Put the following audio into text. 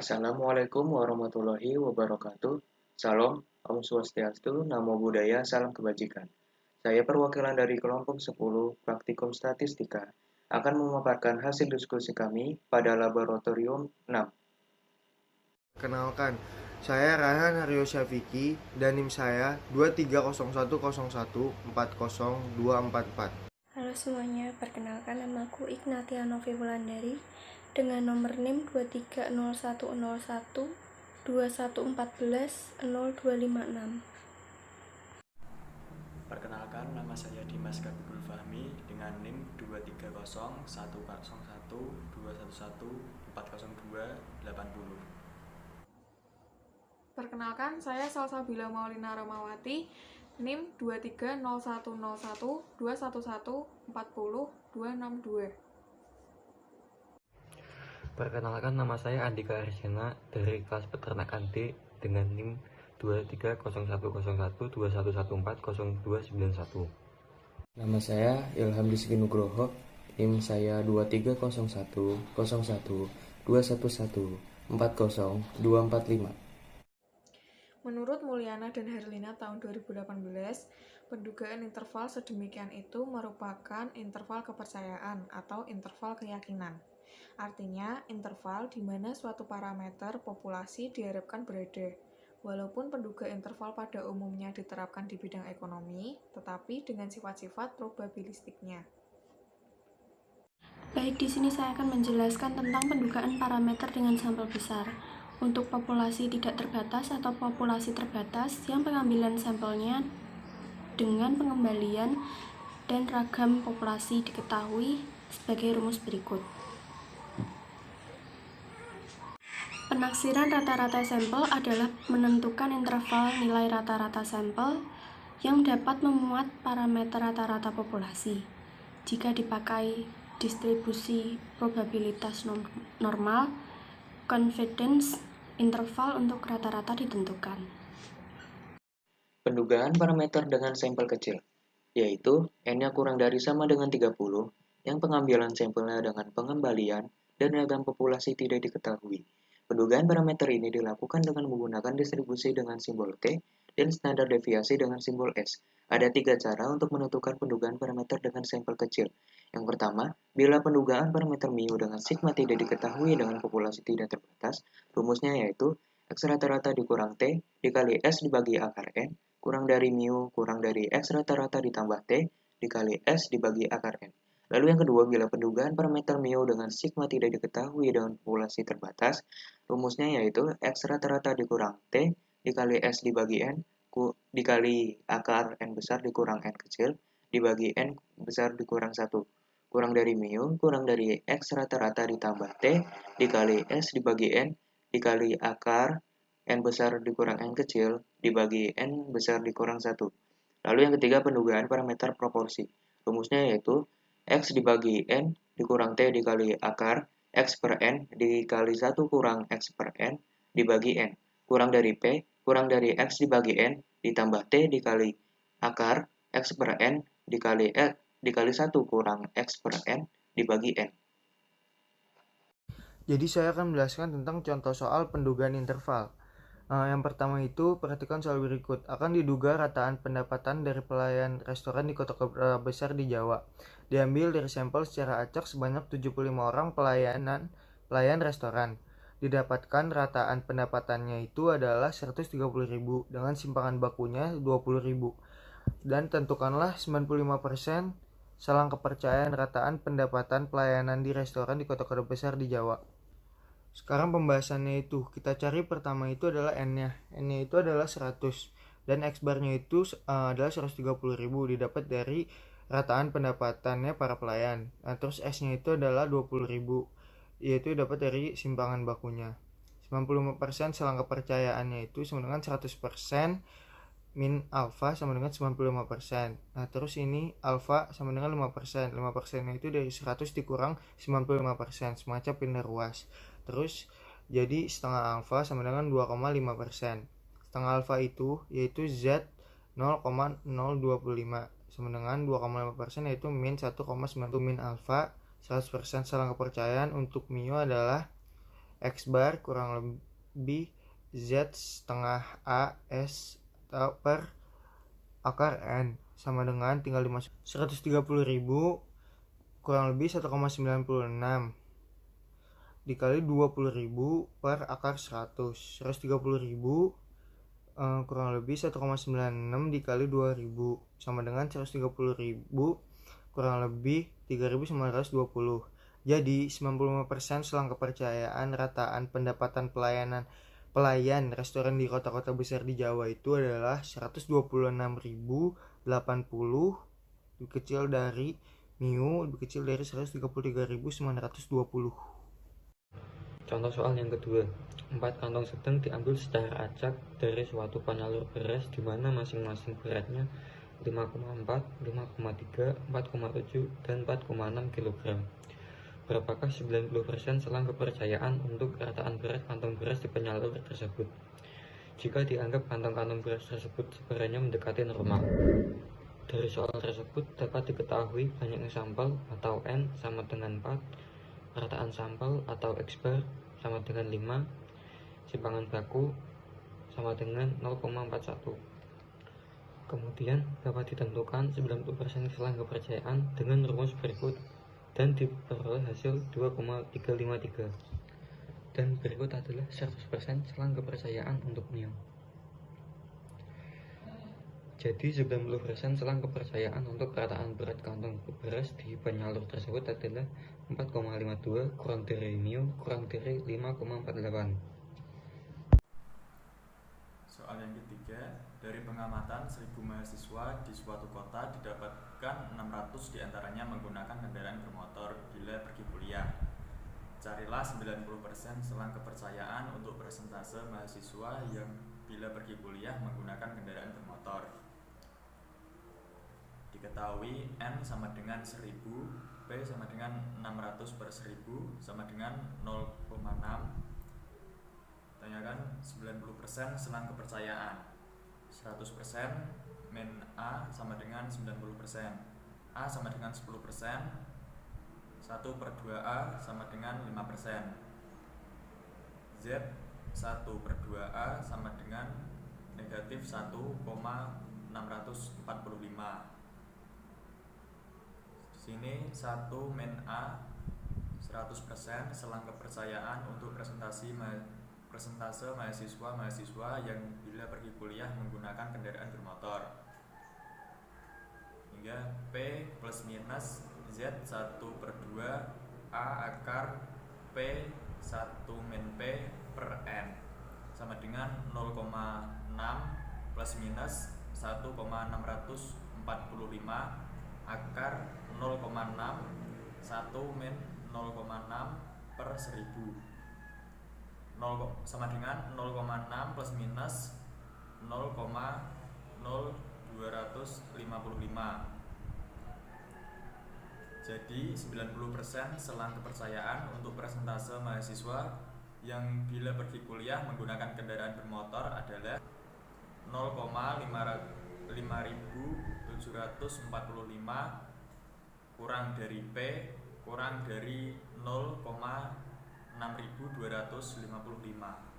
Assalamualaikum warahmatullahi wabarakatuh. Salam, Om Swastiastu, Namo Buddhaya, Salam Kebajikan. Saya perwakilan dari kelompok 10 Praktikum Statistika akan memaparkan hasil diskusi kami pada laboratorium 6. Kenalkan, saya Rayhan Haryo Syafiqi dan NIM saya 23010140244. Halo semuanya, perkenalkan namaku Ignatia Novi Wulandari dengan nomor NIM 230101 Perkenalkan, nama saya Dimas Kabul Fahmi dengan NIM 2301012114020. Perkenalkan, saya Salsabila Maulina Ramawati, NIM 230011211402062. Perkenalkan, nama saya Andika Arsena dari kelas peternakan D dengan NIM 230111211402191. Nama saya Ilham Rizky Nugroho, NIM saya 230010121140245. Menurut Mulyana dan Herlina tahun 2018, pendugaan interval sedemikian itu merupakan interval kepercayaan atau interval keyakinan. Artinya, interval di mana suatu parameter populasi diharapkan berada. Walaupun penduga interval pada umumnya diterapkan di bidang ekonomi, tetapi dengan sifat-sifat probabilistiknya. Baik, di sini saya akan menjelaskan tentang pendugaan parameter dengan sampel besar. Untuk populasi tidak terbatas atau populasi terbatas yang pengambilan sampelnya dengan pengembalian dan ragam populasi diketahui sebagai rumus berikut. Penaksiran rata-rata sampel adalah menentukan interval nilai rata-rata sampel yang dapat memuat parameter rata-rata populasi. Jika dipakai distribusi probabilitas normal, confidence interval untuk rata-rata ditentukan. Pendugaan parameter dengan sampel kecil, yaitu N-nya kurang dari sama dengan 30, yang pengambilan sampelnya dengan pengembalian dan ragam populasi tidak diketahui. Pendugaan parameter ini dilakukan dengan menggunakan distribusi dengan simbol T dan standar deviasi dengan simbol S. Ada 3 cara untuk menentukan pendugaan parameter dengan sampel kecil. Yang pertama, bila pendugaan parameter mu dengan sigma tidak diketahui dengan populasi tidak terbatas, rumusnya yaitu X rata-rata dikurang T dikali S dibagi akar N, kurang dari mu kurang dari X rata-rata ditambah T dikali S dibagi akar N. Lalu yang kedua, bila pendugaan parameter mu dengan sigma tidak diketahui dengan populasi terbatas, rumusnya yaitu X rata-rata dikurang T dikali S dibagi N dikali akar N besar dikurang N kecil dibagi N besar dikurang 1. Kurang dari mu kurang dari X rata-rata ditambah T dikali S dibagi N dikali akar N besar dikurang N kecil dibagi N besar dikurang 1. Lalu yang ketiga, pendugaan parameter proporsi. Rumusnya yaitu X dibagi N dikurang T dikali akar X per N dikali 1 kurang X per N dibagi N. Kurang dari P, kurang dari X dibagi N ditambah T dikali akar X per N dikali 1 kurang X per N dibagi N. Jadi saya akan menjelaskan tentang contoh soal pendugaan interval. Yang pertama itu, perhatikan soal berikut. Akan diduga rataan pendapatan dari pelayan restoran di kota besar di Jawa. Diambil dari sampel secara acak sebanyak 75 orang pelayan restoran. Didapatkan rataan pendapatannya itu adalah 130.000 dengan simpangan bakunya 20.000. Dan tentukanlah 95% selang kepercayaan rataan pendapatan pelayanan di restoran di kota-kota besar di Jawa. Sekarang pembahasannya itu, kita cari pertama itu adalah N-nya. N-nya itu adalah 100 dan X-bar-nya itu adalah 130.000 didapat dari rataan pendapatannya para pelayan. Nah, terus S-nya itu adalah 20.000, yaitu dapat dari simpangan bakunya. 95% selang kepercayaannya itu sama dengan 100% min alfa sama dengan 95%. Nah, terus ini alfa sama dengan 5%. 5%-nya itu dari 100 dikurang 95%, semacam pindah ruas. Terus jadi setengah alfa sama dengan 2,5%. Setengah alfa itu yaitu Z 0,025 sama dengan 2,5%, yaitu min 1,9. Min alfa 100% selang kepercayaan untuk mu adalah X bar kurang lebih Z setengah A S per akar N sama dengan tinggal dimasuk 130.000 kurang lebih 1,96 dikali 20.000 per akar 100. 130.000 kurang lebih 1,96 dikali 2000 sama dengan 130.000 kurang lebih 3.920. Jadi 95% selang kepercayaan rataan pendapatan pelayan restoran di kota-kota besar di Jawa itu adalah 126.080, lebih kecil dari mu, lebih kecil dari 133.920. Contoh soal yang kedua, 4 kantong sedang diambil secara acak dari suatu penyalur beras di mana masing-masing beratnya 5,4, 5,3, 4,7, dan 4,6 kg. Berapakah 90% selang kepercayaan untuk rataan berat kantong beras di penyalur tersebut jika dianggap kantong-kantong beras tersebut sebenarnya mendekati normal? Dari soal tersebut dapat diketahui banyaknya sampel atau N sama dengan 4, rataan sampel atau X bar sama dengan 5, simpangan baku sama dengan 0,41. Kemudian dapat ditentukan 90% selang kepercayaan dengan rumus berikut dan diperoleh hasil 2,353. Dan berikut adalah 100% selang kepercayaan untuk mu. Jadi 90% selang kepercayaan untuk rataan berat kantong beras di penyalur tersebut adalah 4,52 kurang dari mu kurang dari 5,48. Soal yang ketiga, dari pengamatan 1.000 mahasiswa di suatu kota didapatkan 600 diantaranya menggunakan kendaraan bermotor bila pergi kuliah. Carilah 90% selang kepercayaan untuk persentase mahasiswa yang bila pergi kuliah menggunakan kendaraan bermotor. Diketahui N sama dengan 1000, P sama dengan 600 per 1000 sama dengan 0,6. Tanyakan 90% selang kepercayaan. 100% min A sama dengan 90%. A sama dengan 10%. 1 per 2A sama dengan 5%. Z 1 per 2A sama dengan negatif 1,645. Sini 1 min A 100% selang kepercayaan untuk persentase mahasiswa yang bila pergi kuliah menggunakan kendaraan bermotor, hingga P plus minus Z 1 per 2 A akar P 1 min P per N sama dengan 0,6 plus minus 1,645 akar 0,6 1 min 0,6 per 1000 sama dengan 0,6 plus minus 0,0255. Jadi 90% selang kepercayaan untuk persentase mahasiswa yang bila pergi kuliah menggunakan kendaraan bermotor adalah 0,5745 kurang dari P kurang dari 0,6255.